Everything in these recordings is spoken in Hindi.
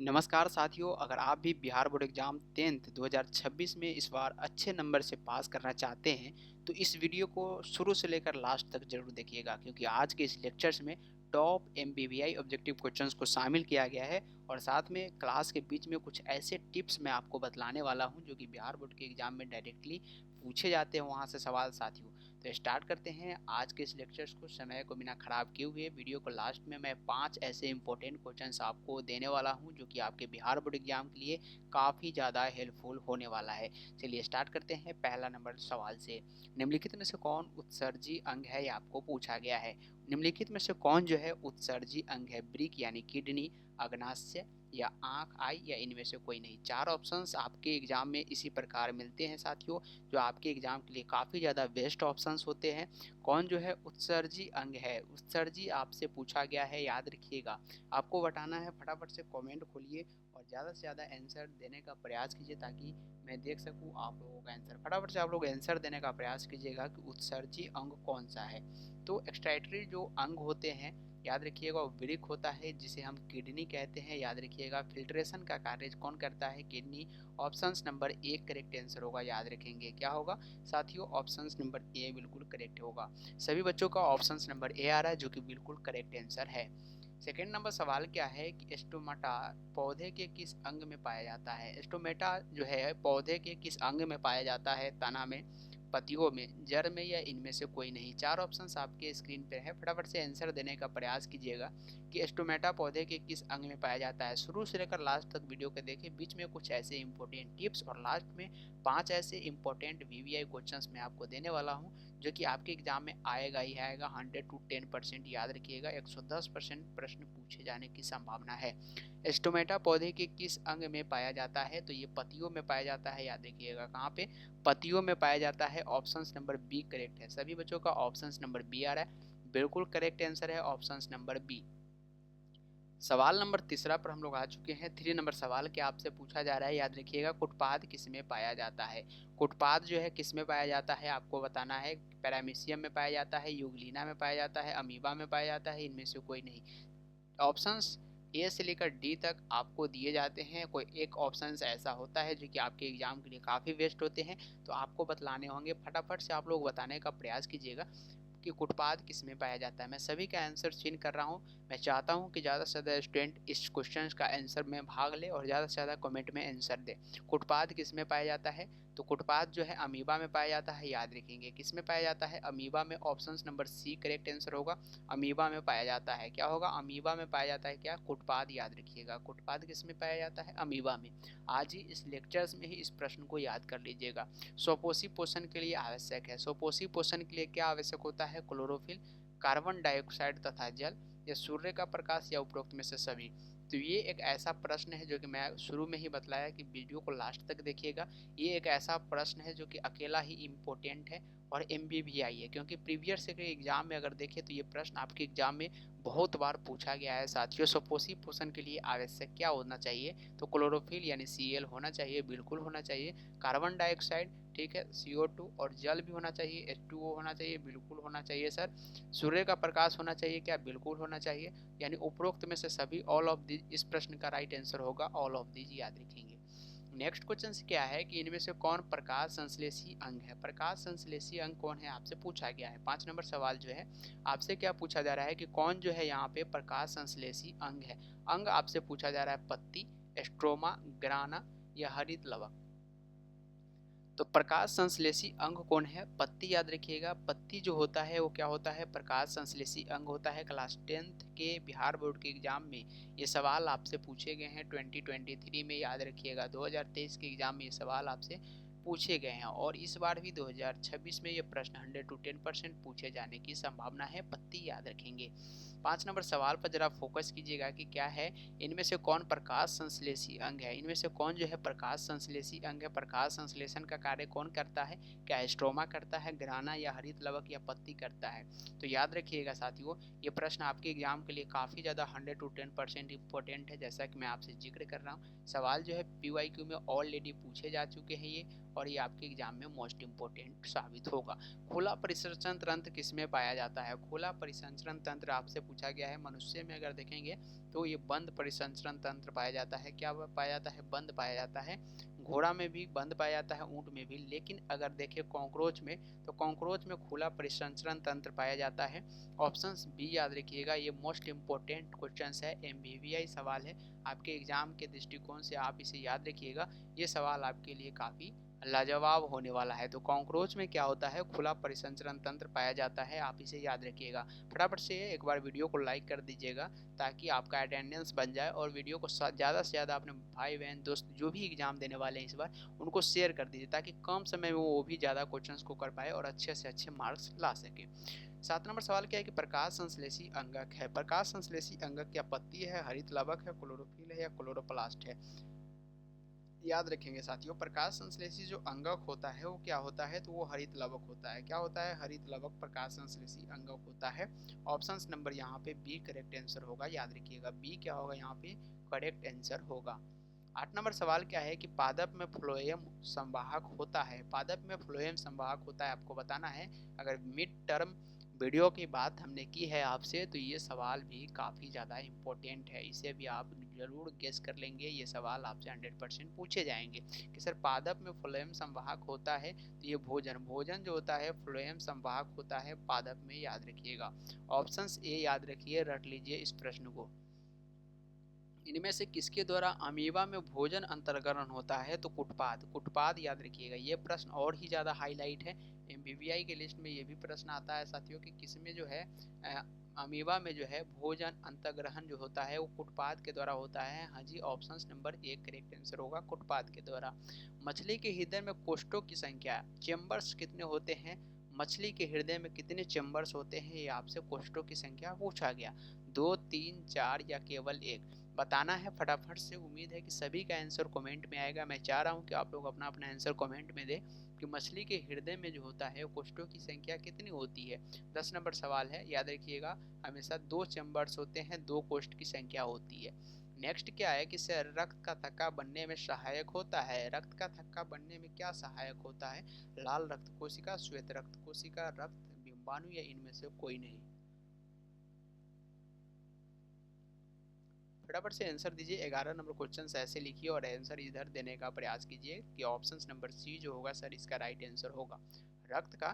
नमस्कार साथियों, अगर आप भी बिहार बोर्ड एग्जाम 10th 2026 में इस बार अच्छे नंबर से पास करना चाहते हैं तो इस वीडियो को शुरू से लेकर लास्ट तक जरूर देखिएगा, क्योंकि आज के इस लेक्चर्स में टॉप एमबीबीआई ऑब्जेक्टिव क्वेश्चंस को शामिल किया गया है और साथ में क्लास के बीच में कुछ ऐसे टिप्स मैं आपको बतलाने वाला हूं जो कि बिहार बोर्ड के एग्जाम में डायरेक्टली पूछे जाते हैं वहां से सवाल साथियों। तो स्टार्ट करते हैं आज के इस लेक्चर्स को समय को बिना खराब किए हुए। वीडियो को लास्ट में मैं 5 ऐसे इंपॉर्टेंट क्वेश्चंस आपको देने वाला हूं जो कि आपके बिहार बोर्ड एग्जाम के लिए काफ़ी ज़्यादा हेल्पफुल होने वाला है। चलिए स्टार्ट करते हैं पहला नंबर सवाल से। निम्नलिखित में से कौन उत्सर्जी अंग है, ये आपको पूछा गया है। निम्नलिखित में से कौन जो है उत्सर्जी अंग है? ब्रिक यानी किडनी, अग्नाशय या आंख, आई या इनमें से कोई नहीं। 4 ऑप्शंस आपके एग्जाम में इसी प्रकार मिलते हैं साथियों, जो आपके एग्जाम के लिए काफ़ी ज़्यादा बेस्ट ऑप्शंस होते हैं। कौन जो है उत्सर्जी अंग है? उत्सर्जी आपसे पूछा गया है, याद रखिएगा। आपको बताना है, फटाफट से कमेंट खोलिए और ज़्यादा से ज़्यादा आंसर देने का प्रयास कीजिए ताकि मैं देख सकूं आप लोगों का आंसर। फटाफट से आप लोग आंसर देने का प्रयास कीजिएगा कि उत्सर्जी अंग कौन सा है। तो एक्सट्रैक्टरी जो अंग होते हैं, याद रखिएगा, वो वृक्क होता है जिसे हम किडनी कहते हैं। याद रखिएगा, फिल्ट्रेशन का कार्य कौन करता है? Kidney. Options number 1 correct answer होगा, याद रखेंगे। क्या होगा साथियों? ऑप्शंस नंबर ए बिल्कुल करेक्ट होगा। सभी बच्चों का ऑप्शंस नंबर ए आ रहा है जो कि बिल्कुल करेक्ट आंसर है। सेकेंड नंबर सवाल क्या है कि स्टोमेटा पौधे के किस अंग में पाया जाता है? स्टोमेटा जो है पौधे के किस अंग में पाया जाता है? तना में, पत्तियों में, जड़ में या इनमें से कोई नहीं। 4 ऑप्शंस आपके स्क्रीन पर है, फटाफट से आंसर देने का प्रयास कीजिएगा कि स्टोमेटा पौधे के किस अंग में पाया जाता है। शुरू से लेकर लास्ट तक वीडियो को देखें, बीच में कुछ ऐसे इंपॉर्टेंट टिप्स और लास्ट में 5 ऐसे इंपॉर्टेंट वीवीआई क्वेश्चंस मैं आपको देने वाला हूं जो कि आपके एग्जाम में आएगा ही आएगा। 100 to 10% याद रखिएगा, 110% प्रश्न पूछे जाने की संभावना है। स्टोमेटा पौधे के किस अंग में पाया जाता है? तो ये पत्तियों में पाया जाता है, याद रखिएगा। कहाँ पे? पत्तियों में पाया जाता है। ऑप्शन नंबर बी करेक्ट है। सभी बच्चों का ऑप्शन नंबर बी आ रहा है, बिल्कुल करेक्ट आंसर है ऑप्शन नंबर बी। सवाल नंबर तीसरा पर हम लोग आ चुके हैं। 3 नंबर सवाल क्या आपसे पूछा जा रहा है, याद रखिएगा, कुटपाद किस में पाया जाता है? कुटपाद जो है किस में पाया जाता है आपको बताना है। पैरामीशियम में पाया जाता है, यूग्लिना में पाया जाता है, अमीबा में पाया जाता है, इनमें से कोई नहीं। ऑप्शंस ए से लेकर डी तक आपको दिए जाते हैं। कोई एक ऑप्शन ऐसा होता है जो कि आपके एग्जाम के लिए काफ़ी वेस्ट होते हैं, तो आपको बतलाने होंगे। फटाफट से आप लोग बताने का प्रयास कीजिएगा कि कुटपाद किस में पाया जाता है। मैं सभी का आंसर चेंज कर रहा हूँ। मैं चाहता हूँ कि ज़्यादा से ज़्यादा स्टूडेंट इस क्वेश्चन का आंसर में भाग ले और ज़्यादा से ज़्यादा कमेंट में आंसर दे। कुटपाद किस में पाया जाता है? तो कुटपाद जो है अमीबा में पाया जाता है, याद रखेंगे। किस में पाया जाता है? अमीबा में। Option number C correct answer होगा, अमीबा में पाया जाता है। क्या होगा? अमीबा में पाया जाता है। क्या? कुटपाद, याद रखिएगा। कुटपाद किस में पाया जाता है? अमीबा में। आज ही इस लेक्चर्स में ही इस प्रश्न को याद कर लीजिएगा। स्वपोषी पोषण के लिए आवश्यक है। स्वपोषी पोषण के लिए क्या आवश्यक होता है? क्लोरोफिल, कार्बन डाइऑक्साइड तथा जल, या सूर्य का प्रकाश, या उपरोक्त में से सभी। तो ये एक ऐसा प्रश्न है जो कि मैं शुरू में ही बतलाया कि वीडियो को लास्ट तक देखिएगा। ये एक ऐसा प्रश्न है जो कि अकेला ही इम्पोर्टेंट है और एमबीबीआई है, क्योंकि प्रीवियस के एग्जाम में अगर देखें तो ये प्रश्न आपके एग्जाम में बहुत बार पूछा गया है साथियों। स्वपोषी पोषण के लिए आवश्यक क्या होना चाहिए? तो क्लोरोफिल यानी Cl होना चाहिए, बिल्कुल होना चाहिए। कार्बन डाइऑक्साइड, ठीक है, CO2, और जल भी होना चाहिए, H2O होना चाहिए, बिल्कुल होना चाहिए सर। सूर्य का प्रकाश होना चाहिए, क्या? बिल्कुल होना चाहिए। यानी उपरोक्त में से सभी, ऑल ऑफ दीज। इस प्रश्न का राइट आंसर होगा ऑल ऑफ दीज, याद रखेंगे। नेक्स्ट क्वेश्चन क्या है कि इनमें से कौन प्रकाश संश्लेषी अंग है? प्रकाश संश्लेषी अंग कौन है आपसे पूछा गया है। 5 नंबर सवाल जो है आपसे क्या पूछा जा रहा है कि कौन जो है यहाँ पे प्रकाश संश्लेषी अंग है। अंग आपसे पूछा जा रहा है पत्ती, स्ट्रोमा, ग्राना या हरित लवक। तो प्रकाश संश्लेषी अंग कौन है? पत्ती, याद रखिएगा। पत्ती जो होता है वो क्या होता है? प्रकाश संश्लेषी अंग होता है। क्लास 10th के बिहार बोर्ड के एग्जाम में ये सवाल आपसे पूछे गए हैं 2023 में, याद रखिएगा। 2023 के एग्जाम में ये सवाल आपसे पूछे गए हैं और इस बार भी 2026 में ये प्रश्न 100 to 10% पूछे जाने की संभावना है। पत्ती, याद रखेंगे। 5 नंबर सवाल पर जरा फोकस कीजिएगा कि क्या है, इनमें से कौन प्रकाश संश्लेषी अंग है? इनमें से कौन जो है प्रकाश संश्लेषी अंग है? प्रकाश संश्लेषण का कार्य कौन करता है? क्या स्ट्रोमा करता है, ग्राना या हरित लवक या पत्ती करता है? तो याद रखिएगा साथियों, ये प्रश्न आपके एग्जाम के लिए काफ़ी ज़्यादा 100 to 10% इंपॉर्टेंट है। जैसा कि मैं आपसे जिक्र कर रहा हूँ, सवाल जो है PYQ में ऑलरेडी पूछे जा चुके हैं ये, और ये आपके एग्जाम में मोस्ट इम्पोर्टेंट साबित होगा। खुला परिसंचरण तंत्र किसमें पाया जाता है? खुला परिसंचरण तंत्र आपसे पूछा गया है। मनुष्य में अगर देखेंगे तो ये बंद परिसंचरण तंत्र पाया जाता है। क्या पाया जाता है? बंद पाया जाता है। घोड़ा में भी बंद पाया जाता है, ऊंट में भी। लेकिन अगर देखें कॉकरोच में, तो कॉकरोच में खुला परिसंचरण तंत्र पाया जाता है। ऑप्शन बी याद रखिएगा, ये मोस्ट इम्पोर्टेंट क्वेश्चन है, एमवीवीआई सवाल है। आपके एग्जाम के दृष्टिकोण से आप इसे याद रखिएगा, ये सवाल आपके लिए काफ़ी लाजवाब होने वाला है। तो कॉकरोच में क्या होता है? खुला परिसंचरण तंत्र पाया जाता है, आप इसे याद रखिएगा। फटाफट से एक बार वीडियो को लाइक कर दीजिएगा ताकि आपका अटेंडेंस बन जाए, और वीडियो को ज़्यादा से ज़्यादा अपने भाई बहन दोस्त जो भी एग्जाम देने वाले हैं इस बार, उनको शेयर कर दीजिए ताकि कम समय में वो भी ज़्यादा क्वेश्चंस को कर पाए और अच्छे से अच्छे मार्क्स ला सके। 7 नंबर सवाल क्या है कि प्रकाश संश्लेषी अंगक है। प्रकाश संश्लेषी अंगक क्या पत्ती है, हरित लवक है, क्लोरोफिल है या क्लोरोप्लास्ट है? याद रखेंगे साथियों, प्रकाश संश्लेषी जो अंगक होता है वो क्या होता है? तो वो हरित लवक होता है। क्या होता है? हरित लवक प्रकाश संश्लेषी अंगक होता है। ऑप्शन नंबर यहाँ पे बी करेक्ट आंसर होगा, याद रखिएगा बी क्या होगा यहाँ पे करेक्ट आंसर होगा। 8 नंबर सवाल क्या है कि पादप में फ्लोएम संवाहक होता है। पादप में फ्लोएम संवाहक होता है, आपको बताना है। अगर मिड टर्म वीडियो की बात हमने की है आपसे, तो ये सवाल भी काफ़ी ज़्यादा इम्पोर्टेंट है, इसे भी आप ज़रूर गेस कर लेंगे। ये सवाल आपसे 100% पूछे जाएंगे कि सर पादप में फ्लोएम संवाहक होता है, तो ये भोजन जो होता है फ्लोएम संवाहक होता है पादप में, याद रखिएगा। ऑप्शन ए याद रखिए, रट लीजिए इस प्रश्न को। इनमें से किसके द्वारा अमीबा में भोजन अंतर्ग्रहण होता है? तो कुटपाद। कुटपाद याद रखिएगा, ये प्रश्न और ही ज़्यादा हाईलाइट है। एमवीवीआई के लिस्ट में ये भी प्रश्न आता है साथियों कि किसमें जो है अमीबा में जो है भोजन अंतर्ग्रहण जो होता है वो कुटपाद के द्वारा होता है। हाँ जी, option number A correct answer होगा, कुटपाद के द्वारा। मछली के हृदय में कोष्ठों की संख्या, चेम्बर्स कितने होते हैं? मछली के हृदय में कितने चेम्बर्स होते हैं, ये आपसे कोष्ठों की संख्या पूछा गया। 2, 3, 4 या केवल एक? बताना है फटाफट से। उम्मीद है कि सभी का आंसर कमेंट में आएगा। मैं चाह रहा हूं कि आप लोग अपना अपना आंसर कमेंट में दें कि मछली के हृदय में जो होता है कोष्ठों की संख्या कितनी होती है। 10 नंबर सवाल है, याद रखिएगा हमेशा 2 चैम्बर्स होते हैं, 2 कोष्ठ की संख्या होती है। नेक्स्ट क्या है कि सर रक्त का थक्का बनने में सहायक होता है। रक्त का थक्का बनने में क्या सहायक होता है? लाल रक्त कोशिका, श्वेत रक्त कोशिका, रक्त बिंबाणु या इनमें से कोई नहीं? फटाफट से आंसर दीजिए। 11 नंबर क्वेश्चन ऐसे लिखिए और आंसर इधर देने का प्रयास कीजिए कि ऑप्शन नंबर सी जो होगा सर इसका राइट आंसर होगा। रक्त का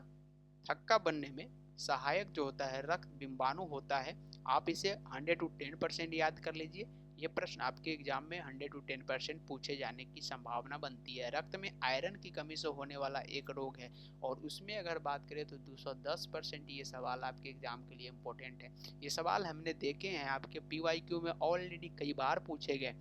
थक्का बनने में सहायक जो होता है रक्त बिंबाणु होता है। आप इसे 100 to 10% याद कर लीजिए। ये प्रश्न आपके एग्जाम में 100 to 10% पूछे जाने की संभावना बनती है। रक्त में आयरन की कमी से होने वाला एक रोग है, और उसमें अगर बात करें तो 210% ये सवाल आपके एग्जाम के लिए इम्पोर्टेंट है। ये सवाल हमने देखे हैं, आपके PYQ में ऑलरेडी कई बार पूछे गए,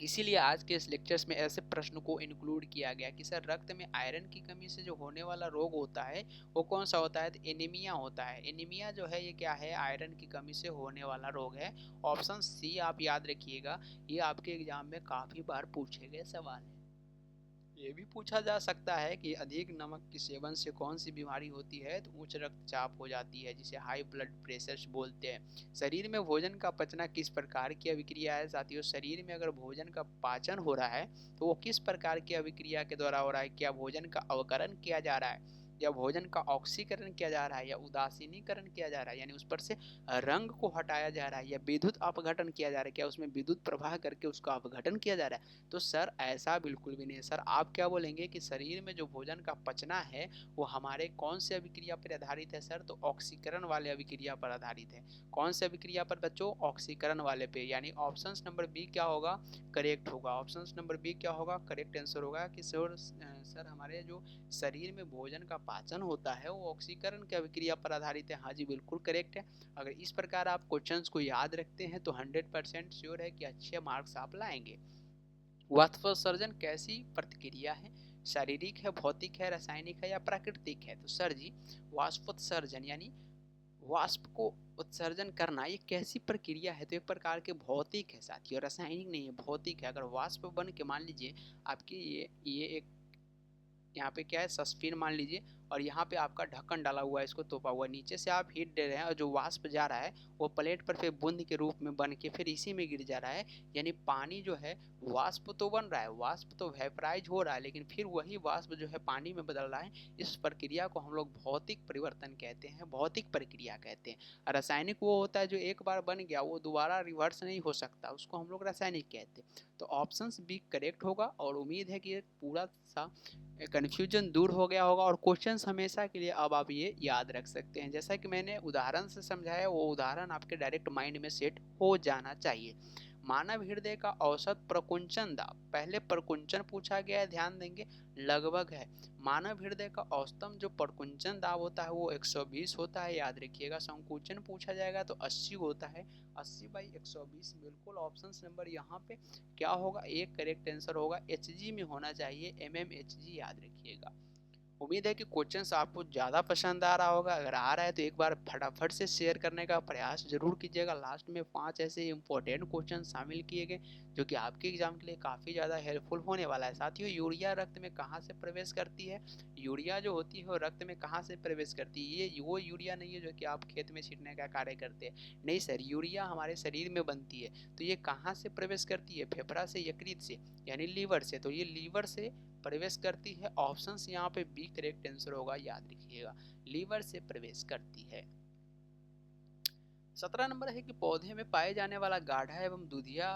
इसीलिए आज के इस लेक्चर्स में ऐसे प्रश्न को इंक्लूड किया गया कि सर रक्त में आयरन की कमी से जो होने वाला रोग होता है वो कौन सा होता है? तो एनीमिया होता है। एनीमिया जो है ये क्या है? आयरन की कमी से होने वाला रोग है। ऑप्शन सी आप याद रखिएगा, ये आपके एग्जाम में काफ़ी बार पूछे गए सवाल है। ये भी पूछा जा सकता है कि अधिक नमक के सेवन से कौन सी बीमारी होती है? तो उच्च रक्तचाप हो जाती है, जिसे हाई ब्लड प्रेशर बोलते हैं। शरीर में भोजन का पचना किस प्रकार की अभिक्रिया है? साथियों, शरीर में अगर भोजन का पाचन हो रहा है तो वो किस प्रकार की अभिक्रिया के द्वारा हो रहा है? क्या भोजन का अवकरण किया जा रहा है, या भोजन का ऑक्सीकरण किया जा रहा है, या उदासीनीकरण किया जा रहा है यानी उस पर से रंग को हटाया जा रहा है, या विद्युत अपघटन किया जा रहा है, क्या उसमें विद्युत प्रवाह करके उसका अपघटन किया जा रहा है? तो सर ऐसा बिल्कुल भी नहीं है। सर आप क्या बोलेंगे कि शरीर में जो भोजन का पचना है वो हमारे कौन से अभिक्रिया पर आधारित है? सर तो ऑक्सीकरण वाले अभिक्रिया पर आधारित है। कौन से अभिक्रिया पर बच्चों? ऑक्सीकरण वाले पे, यानी ऑप्शन नंबर बी क्या होगा? करेक्ट होगा। ऑप्शन नंबर बी क्या होगा? करेक्ट आंसर होगा कि सर हमारे जो शरीर में भोजन का पाचन होता है वो ऑक्सीकरण की अभिक्रिया पर आधारित है। हाँ जी, बिल्कुल करेक्ट है। अगर इस प्रकार आप क्वेश्चंस को याद रखते हैं तो 100% श्योर है कि अच्छे मार्क्स आप लाएंगे। वाष्पोत्सर्जन कैसी प्रतिक्रिया है? शारीरिक है, भौतिक है, रासायनिक है या प्राकृतिक है? तो सर जी वाष्पोत्सर्जन यानी वाष्प को उत्सर्जन करना ये कैसी प्रक्रिया है? तो एक प्रकार के भौतिक है साथियों, रासायनिक नहीं है, भौतिक है। अगर वाष्प बन के मान लीजिए आपकी ये एक यहाँ पे क्या है सस्फिन मान लीजिए, और यहाँ पे आपका ढक्कन डाला हुआ है, इसको तोपा हुआ है। नीचे से आप हीट दे रहे हैं और जो वाष्प जा रहा है वो प्लेट पर फिर बूंद के रूप में बन के फिर इसी में गिर जा रहा है। यानी पानी जो है वाष्प तो बन रहा है, वाष्प तो वेपराइज हो रहा है, लेकिन फिर वही वाष्प जो है पानी में बदल रहा है। इस प्रक्रिया को हम लोग भौतिक परिवर्तन कहते हैं, भौतिक प्रक्रिया कहते हैं। रासायनिक वो होता है जो एक बार बन गया वो दोबारा रिवर्स नहीं हो सकता, उसको हम लोग रासायनिक कहते हैं। तो ऑप्शन बी करेक्ट होगा और उम्मीद है कि पूरा सा कन्फ्यूजन दूर हो गया होगा और क्वेश्चन हमेशा के लिए अब आप ये याद रख सकते हैं। जैसा कि मैंने उदाहरण से समझाया वो उदाहरण आपके डायरेक्ट माइंड में सेट हो जाना चाहिए। मानव हृदय का औसत प्रकुंचन दाब, पहले प्रकुंचन पूछा गया है, ध्यान देंगे लगभग है। मानव हृदय का औसतम जो प्रकुंचन दाब होता है वो 120 होता है, याद रखिएगा। संकुचन पूछा जाएगा तो 80 होता है, 80/120 बिल्कुल। ऑप्शन नंबर यहाँ पे क्या होगा, एक करेक्ट आंसर होगा। एचजी में होना चाहिए, एमएमएचजी, याद रखिएगा। उम्मीद है कि क्वेश्चंस आपको ज़्यादा पसंद आ रहा होगा। अगर आ रहा है तो एक बार फटाफट से शेयर करने का प्रयास जरूर कीजिएगा। लास्ट में 5 ऐसे इंपॉर्टेंट क्वेश्चन शामिल किए गए जो कि आपके एग्जाम के लिए काफ़ी ज़्यादा हेल्पफुल होने वाला है। साथियों, यूरिया रक्त में कहाँ से प्रवेश करती है? यूरिया जो होती है वो रक्त में कहाँ से प्रवेश करती है? ये वो यूरिया नहीं है जो कि आप खेत में छींटने का कार्य करते हैं, नहीं सर, यूरिया हमारे शरीर में बनती है। तो ये कहाँ से प्रवेश करती है? फेफड़ा से, यकृत से, यानी लीवर से। तो ये लीवर से प्रवेश करती है। ऑप्शन यहाँ पे बी करेक्ट आंसर होगा, याद रखिएगा, लीवर से प्रवेश करती है। 17 नंबर है कि पौधे में पाए जाने वाला गाढ़ा एवं दूधिया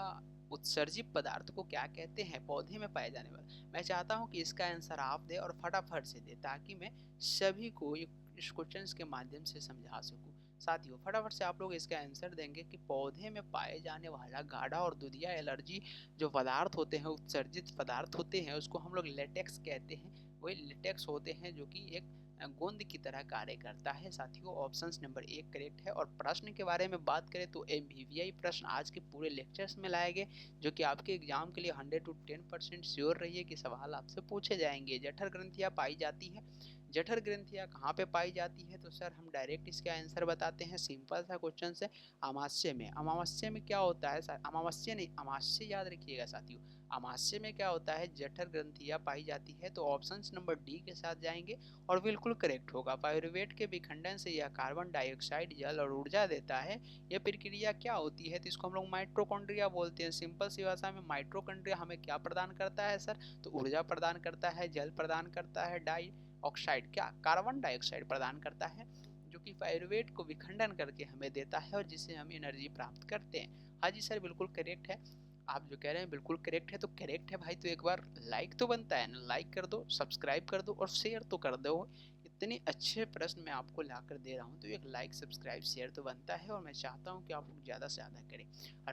उत्सर्जित पदार्थ को क्या कहते हैं? पौधे में पाए जाने वाला, मैं चाहता हूं कि इसका आंसर आप दे और फटाफट से दे ताकि मैं सभी को इस क्वेश्चन के माध्यम से समझा सकूं। साथियों, फटाफट से आप लोग इसका आंसर देंगे कि पौधे में पाए जाने वाला गाढ़ा और दूधिया एलर्जी जो पदार्थ होते हैं, उत्सर्जित पदार्थ होते हैं, उसको हम लोग लेटेक्स कहते हैं। वही लेटेक्स होते हैं जो कि एक गोंद की तरह कार्य करता है। साथियों, ऑप्शन नंबर 1 करेक्ट है। और प्रश्न के बारे में बात करें तो एमवीवीआई प्रश्न आज के पूरे लेक्चर्स में लाए गए जो कि आपके एग्जाम के लिए 100 to 10% श्योर रहिए कि सवाल आपसे पूछे जाएंगे। जठर ग्रंथियां पाई जाती है, जठर ग्रंथियां कहाँ पे पाई जाती है? तो सर हम डायरेक्ट इसका आंसर बताते हैं, सिंपल सा क्वेश्चन है, अमाशय में। अमावस्या में क्या होता है? अमावस्या नहीं, अमाशय याद रखिएगा साथियों। अमाशय में क्या होता है? जठर ग्रंथियां पाई जाती है। तो ऑप्शन नंबर डी के साथ जाएंगे और बिल्कुल करेक्ट होगा। पायरुवेट के विखंडन से यह कार्बन डाइऑक्साइड, जल और ऊर्जा देता है। यह प्रक्रिया क्या होती है? तो इसको हम लोग माइट्रोकॉन्ड्रिया बोलते हैं। सिंपल सी भाषा में माइट्रोकॉन्ड्रिया हमें क्या प्रदान करता है सर? तो ऊर्जा प्रदान करता है, जल प्रदान करता है, डाइऑक्साइड क्या, कार्बन डाइऑक्साइड प्रदान करता है, जो कि पायरुवेट को विखंडन करके हमें देता है और जिससे हम एनर्जी प्राप्त करते हैं। हाँ जी सर, बिल्कुल करेक्ट है। आप जो कह रहे हैं बिल्कुल करेक्ट है, तो करेक्ट है भाई, तो एक बार लाइक तो बनता है ना, लाइक कर दो, सब्सक्राइब कर दो और शेयर तो कर दो। इतने अच्छे प्रश्न मैं आपको ला कर दे रहा हूँ तो एक लाइक सब्सक्राइब शेयर तो बनता है और मैं चाहता हूँ कि आप लोग ज़्यादा से ज़्यादा करें।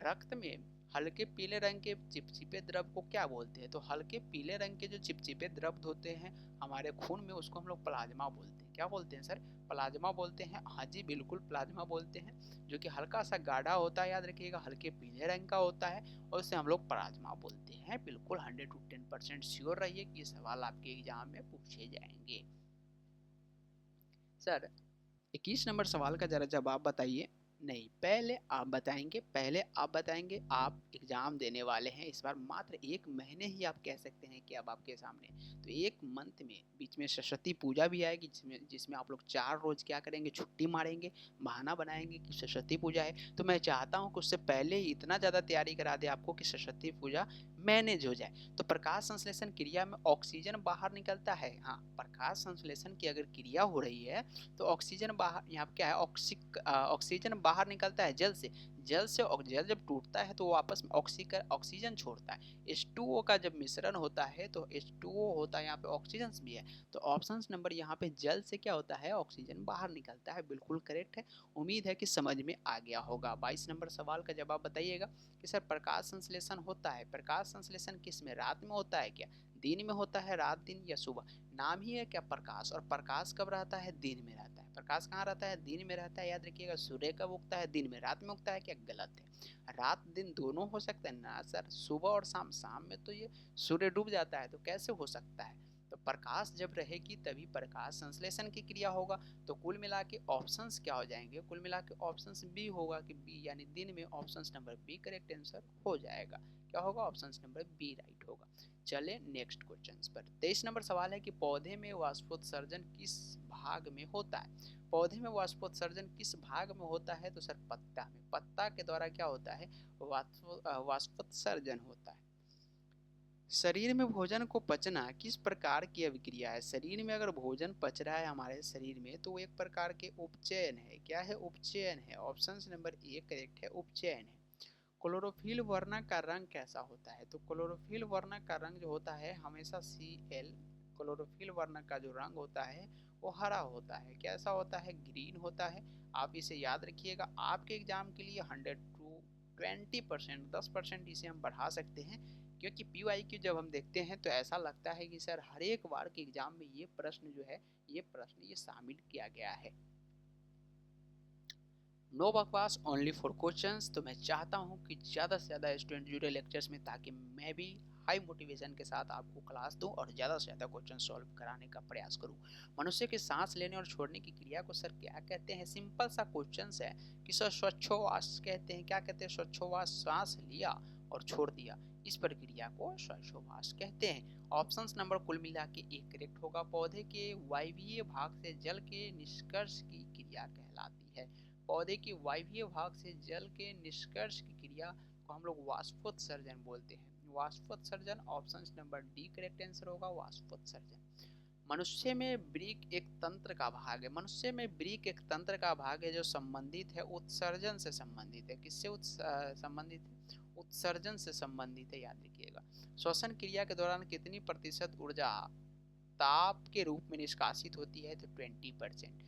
रक्त में हल्के पीले रंग के चिपचिपे द्रव को क्या बोलते हैं? तो हल्के पीले रंग के जो चिपचिपे द्रव होते हैं हमारे खून में उसको हम लोग प्लाज्मा बोलते हैं। क्या बोलते हैं सर? प्लाज्मा बोलते हैं। हाँ जी बिल्कुल, प्लाज्मा बोलते हैं, जो कि हल्का सा गाढ़ा होता है, याद रखिएगा, हल्के पीले रंग का होता है और उसे हम लोग प्लाज्मा बोलते हैं। बिल्कुल 100 to 10% श्योर रहिए कि ये सवाल आपके एग्जाम में पूछे जाएंगे। सर 21 नंबर सवाल का जरा जवाब बताइए। नहीं, पहले आप बताएंगे, पहले आप बताएंगे। आप एग्जाम देने वाले हैं इस बार, मात्र 1 महीने ही आप कह सकते हैं कि अब आपके सामने, तो 1 मंथ में बीच में सरस्वती पूजा भी आएगी जिसमें आप लोग 4 रोज क्या करेंगे, छुट्टी मारेंगे, बहाना बनाएंगे कि सरस्वती पूजा है। तो मैं चाहता हूँ कि उससे पहले ही इतना ज़्यादा तैयारी करा दे आपको कि सरस्वती पूजा मैनेज हो जाए। तो प्रकाश संश्लेषण क्रिया में ऑक्सीजन बाहर निकलता है। हाँ, प्रकाश संश्लेषण की अगर क्रिया हो रही है तो ऑक्सीजन बाहर, यहाँ क्या है, ऑक्सीजन बाहर निकलता है जल से। जल जब टूटता है तो वो आपस में ऑक्सीजन छोड़ता है। H2O का जब मिश्रण होता है तो H2O होता है, यहाँ पे ऑक्सीजन भी है। तो ऑप्शन नंबर यहाँ पे जल से क्या होता है, ऑक्सीजन बाहर निकलता है, बिल्कुल करेक्ट है। उम्मीद है कि समझ में आ गया होगा। 22 नंबर सवाल का जवाब बताइएगा कि सर प्रकाश संश्लेषण होता है, प्रकाश संश्लेषण किस में, रात में होता है क्या, दिन में होता है, रात दिन या सुबह? नाम ही है क्या प्रकाश, और प्रकाश कब रहता है, दिन में रहता है। प्रकाश कहाँ रहता है, दिन में रहता है, याद रखिएगा। सूर्य कब उगता है, दिन में। रात में उगता है क्या, गलत है। रात दिन दोनों हो सकता है ना सर, सुबह और शाम। शाम में तो ये सूर्य डूब जाता है, तो कैसे हो सकता है? तो प्रकाश जब रहेगी तभी प्रकाश संश्लेषण की क्रिया होगा। तो कुल मिला के ऑप्शंस क्या हो जाएंगे, कुल मिला के ऑप्शंस बी होगा कि बी यानी दिन में options number B correct answer हो जाएगा। क्या होगा, ऑप्शंस नंबर बी राइट होगा। चले नेक्स्ट क्वेश्चन पर। 23 नंबर सवाल है कि पौधे में वाष्पोत्सर्जन किस भाग में होता है। पौधे में वाष्पोत्सर्जन किस भाग में होता है, तो सर पत्ता में। पत्ता के द्वारा क्या होता है, वाष्पोत्सर्जन होता है। शरीर में भोजन को पचना किस प्रकार की अभिक्रिया है। शरीर में अगर भोजन पच रहा है हमारे शरीर में तो वो एक प्रकार के उपचयन है। क्या है, उपचयन है। ऑप्शन नंबर ए करेक्ट है, उपचयन है। क्लोरोफिल वर्णक का रंग कैसा होता है, तो क्लोरोफिल वर्णक का रंग जो होता है हमेशा Cl, क्लोरोफिल वर्णक का जो रंग होता है वो हरा होता है। कैसा होता है, ग्रीन होता है। आप इसे याद रखिएगा, आपके एग्जाम के लिए 100 to 20%, 10% इसे हम बढ़ा सकते हैं, क्योंकि PYQ जब हम देखते हैं तो ऐसा लगता है कि सर हर एक बार के एग्जाम में ये प्रश्न जो है, ये प्रश्न ये शामिल किया गया है। नो बकवास, ओनली फॉर क्वेश्चंस। तो मैं चाहता हूं कि ज़्यादा से ज़्यादा स्टूडेंट जुड़े लेक्चर्स में, ताकि मैं भी हाई मोटिवेशन के साथ आपको क्लास दूं और ज़्यादा से ज़्यादा क्वेश्चन सॉल्व कराने का प्रयास करूं। मनुष्य के सांस लेने और छोड़ने की क्रिया को सर क्या कहते हैं। सिंपल सा क्वेश्चन है कि सर श्वासोच्छ्वास कहते हैं। क्या कहते हैं, श्वासोच्छ्वास, सांस लिया और छोड़ दिया, इस प्रक्रिया को श्वासोच्छ्वास कहते हैं। ऑप्शंस नंबर कुल मिला के एक करेक्ट होगा। पौधे के वायवीय भाग से जल के निष्कर्ष की क्रिया कहलाती है। पौधे के वायवीय भाग से जल के निष्कर्ष की क्रिया को हम लोग वाष्पोत्सर्जन बोलते हैं। वाष्पोत्सर्जन, option number D correct answer होगा, वाष्पोत्सर्जन। मनुष्य में ब्रीक एक तंत्र का भाग है। मनुष्य में ब्रीक एक तंत्र का भाग है जो संबंधित है उत्सर्जन से संबंधित है। किससे संबंधित है, उत्सर्जन से संबंधित है, याद रखिएगा। श्वसन क्रिया के दौरान कितनी प्रतिशत ऊर्जा ताप के रूप में निष्कासित होती है, तो 20%।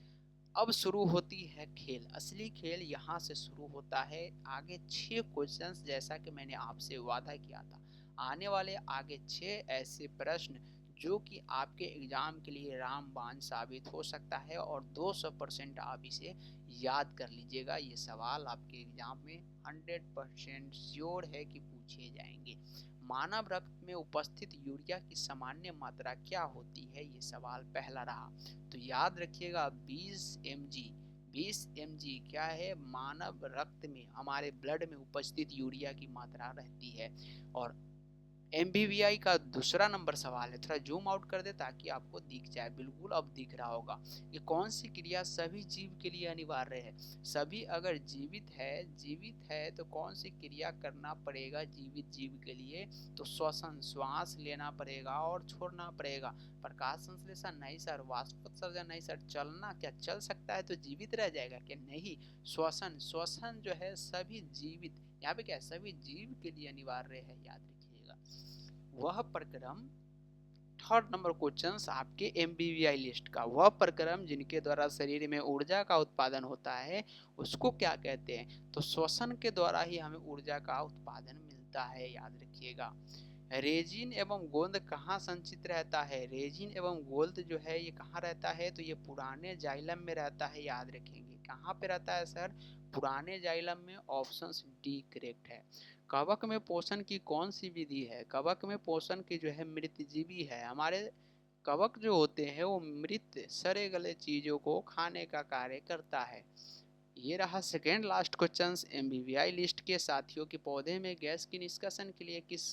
अब शुरू होती है खेल, असली खेल यहाँ से शुरू होता है। आगे 6 क्वेश्चंस, जैसा कि मैंने आपसे वादा किया था, आने वाले आगे 6 ऐसे प्रश्न जो कि आपके एग्जाम के लिए रामबाण साबित हो सकता है, और 200% आप इसे याद कर लीजिएगा। ये सवाल आपके एग्जाम में 100% श्योर है कि पूछे जाएंगे। मानव रक्त में उपस्थित यूरिया की सामान्य मात्रा क्या होती है, ये सवाल पहला रहा। तो याद रखिएगा 20 mg। 20 mg क्या है, मानव रक्त में, हमारे ब्लड में उपस्थित यूरिया की मात्रा रहती है। और MBVI का दूसरा नंबर सवाल है, थोड़ा जूम आउट कर दे ताकि आपको दिख जाए। बिल्कुल अब दिख रहा होगा। ये कौन सी क्रिया सभी जीव के लिए अनिवार्य है। सभी अगर जीवित है तो कौन सी क्रिया करना पड़ेगा जीवित जीव के लिए, तो श्वसन, श्वास लेना पड़ेगा और छोड़ना पड़ेगा। प्रकाश संश्लेषण नहीं सर, वाष्पोत्सर्जन नहीं सर। चलना, क्या चल सकता है तो जीवित रह जाएगा क्या, नहीं। श्वसन, श्वसन जो है सभी जीवित, यहाँ पे क्या है, सभी जीव के लिए अनिवार्य है, याद रखिएगा। वह प्रक्रम, थर्ड नंबर क्वेश्चन आपके MBVI लिस्ट का, वह प्रक्रम जिनके द्वारा शरीर में ऊर्जा का उत्पादन होता है उसको क्या कहते हैं, तो श्वसन के द्वारा ही हमें ऊर्जा का उत्पादन मिलता है, याद रखिएगा। रेजिन एवं गोंद कहाँ संचित रहता है। रेजिन एवं गोंद जो है ये कहाँ रहता है, तो ये पुराने जाइलम में रहता है, याद रखेंगे। कहाँ पे रहता है सर, पुराने जाइलम में। ऑप्शन डी करेक्ट है। कवक में पोषण की कौन सी विधि है। कवक में पोषण की जो है मृतजीवी है। हमारे कवक जो होते हैं वो मृत सड़े गले चीजों को खाने का कार्य करता है। ये रहा second last question MBVI list के साथियों कि पौधे में गैस की निष्कासन के लिए किस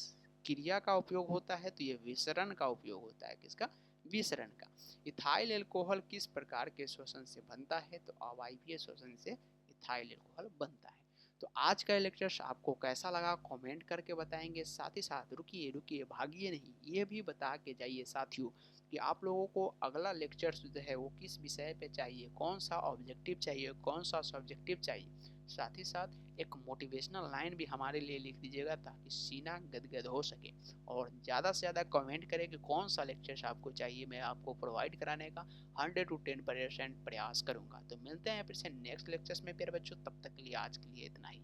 क्रिया का उपयोग होता है, तो ये विसरण का उपयोग होता है। किसका, विसरण का। इथाइल एल्कोहल किस प्रकार के श्वसन से बनता है, तो अवायवीय श्वसन से इथाइल एल्कोहल बनता है। तो आज का लेक्चर आपको कैसा लगा कमेंट करके बताएंगे। साथ ही साथ रुकिए भागिए नहीं, ये भी बता के जाइए साथियों कि आप लोगों को अगला लेक्चर जो है वो किस विषय पे चाहिए, कौन सा ऑब्जेक्टिव चाहिए, कौन सा सब्जेक्टिव चाहिए। साथ ही साथ एक मोटिवेशनल लाइन भी हमारे लिए लिख दीजिएगा ताकि सीना गदगद हो सके। और ज़्यादा से ज़्यादा कमेंट करें कि कौन सा लेक्चर आपको चाहिए, मैं आपको प्रोवाइड कराने का 100 to 10% प्रयास करूँगा। तो मिलते हैं फिर से नेक्स्ट लेक्चर्स में प्यारे बच्चों, तब तक के लिए आज के लिए इतना ही।